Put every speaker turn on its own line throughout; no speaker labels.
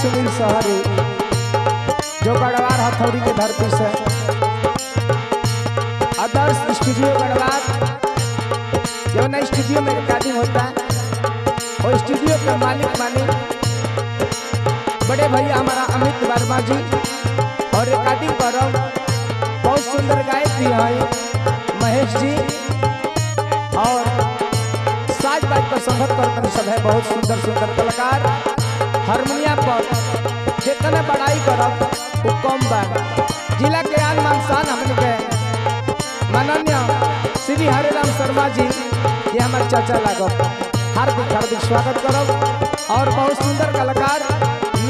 सुनील सहरी जो गढ़वार हथौड़ी की धरती से आदर्श स्टूडियो गढ़वार जो नई स्टूडियो में रिकॉर्डिंग होता है वो स्टूडियो के मालिक मानी बड़े भैया हमारा अमित वर्मा जी और रिकॉर्डिंग करो बहुत सुंदर गायक भी है महेश जी और साज बाज पर संगत करते सब है बहुत सुंदर सुंदर कलाकार हारमोनियम पर जितने बड़ाई करब वो कम बा जिला के आन मान शान हमने के माननीय श्री हरिराम शर्मा जी ये हमारे चाचा लागब हार्दिक हार्दिक स्वागत करब और बहुत सुंदर कलाकार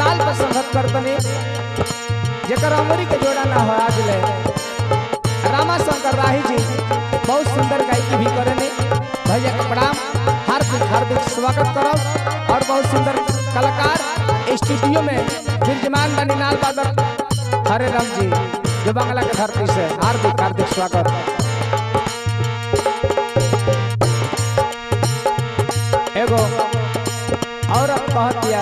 नाल पर संगत करतनी जेकर अमरी के जोड़ा ना हो आज ले रामा शंकर राही जी बहुत सुंदर गायकी भी करेने भैया के प्रणाम हार्दिक हार्दिक स्वागत करब और बहुत सुंदर कलाकार स्टूडियो में विराजमान बनी नाल बादक हरिराम जी जो बांग्ला के धरती से हार्दिक हार्दिक स्वागत। एगो औरत कह दिया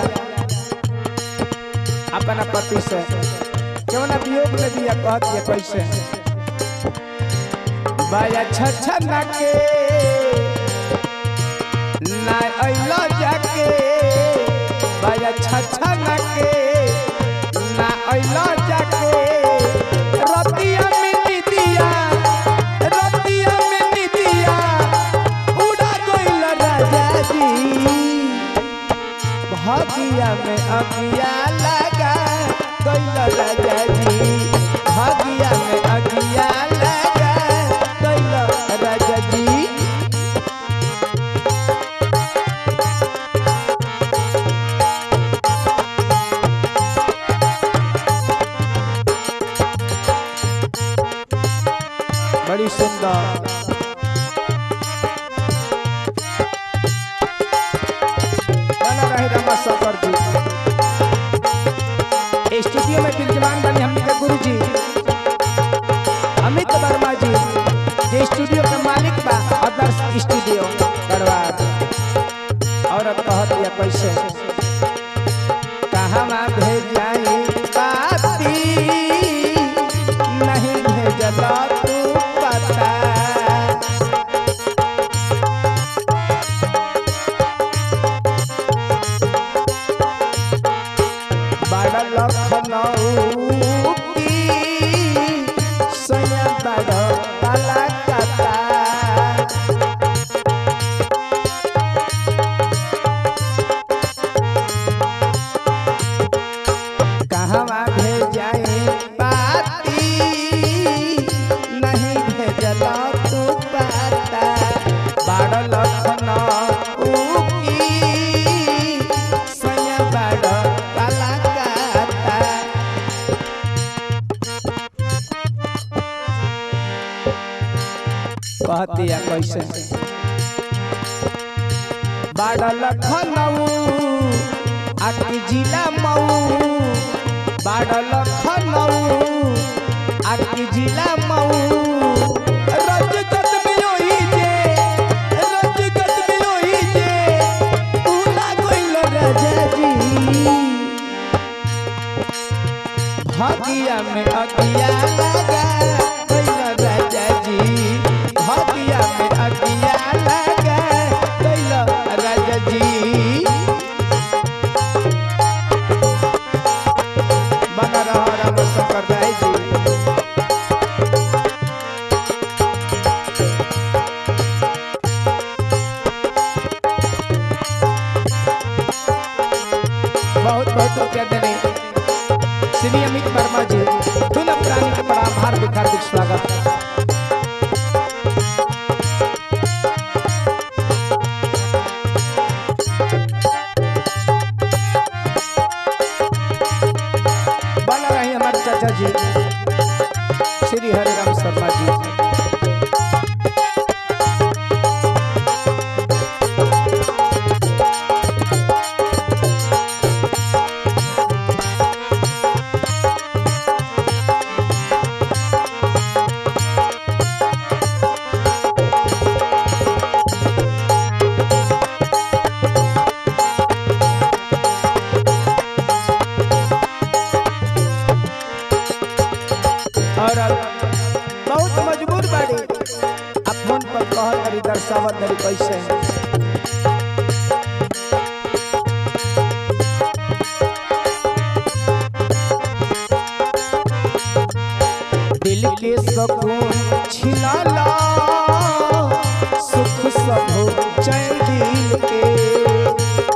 अपना पति से क्यों ना वियोग में दिया कह दिया कैसे बाया छछना के ना अइलो जाके बाया छछना के ना अइलो जाके रतिया में निदिया उड़ा गइल राजा जी भागिया में अगिया लगा गइल राजा जी भागिया में अगिया लगा गइल राजा जी। बड़ी सुंदर बना रहे रामा शंकर जी स्टूडियो में विराजमान बने हमने के गुरु जी अमित वर्मा जी जो स्टूडियो के मालिक बा आदर्श स्टूडियो गढ़वार और अब कह दिया कैसे कहाँ भेजाई बाती नहीं भेजला तू पता बड़ा लखनऊ की सैया बड़ा कलकत्ता कहाँ भेजाई पाती नहीं भेजला तू पता बड़ा लखनऊ की सैया बड़ा कलकत्ता। कहती है कैसे बड़ा लखनऊ आकी जिला मऊ बड़ा लखनऊ आकी जिला मऊ रजगत में ओही जे उला गइल राजा जी भागिया में अगिया लगा गइल राजा जी भागिया में अगिया लगा गइल राजा जी। बना रहा राम शंकर राय जी बहुत बहुत रुपया देने श्री अमित वर्मा जी दोनों प्राणी के बड़ा हार्दिक हार्दिक स्वागत। बना रहे हमारे चाचा जी श्री हरिराम शर्मा जी दिल के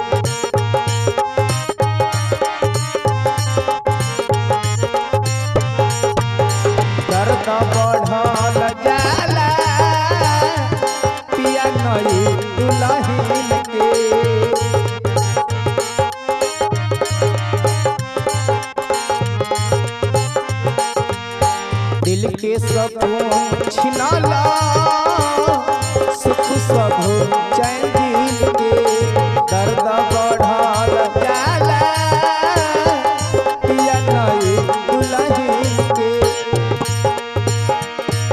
दर्द बढ़ल जाला पिया नई दुल्हन के दिल के सकून छिनाला सुख सब चैन दिल के दर्द बढ़ल जाला पिया नई दुल्हन के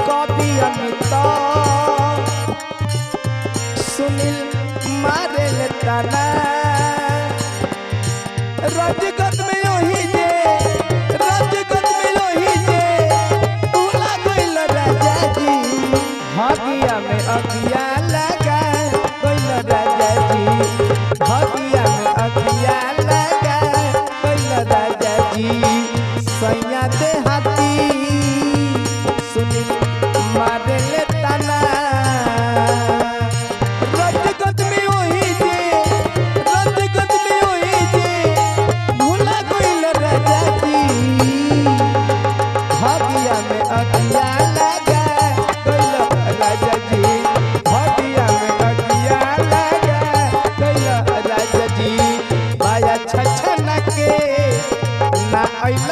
कवि अमित सुनील मारे ताना रजगत में यही जे रजगत में यही जे भूला गइल राजा जी हगिया में अगिया लगा गइल राजा जी हगिया में अगिया लगा गइल राजा जी सैया दे हाथी सुनील मारे ताना रजगत में वही जे रजगत में वही जे भूला गइल राजा जी हगिया में अगिया लगा गइल राजा जी हगिया में अगिया लगा गइल राजा जी बाया छछन के ना अइल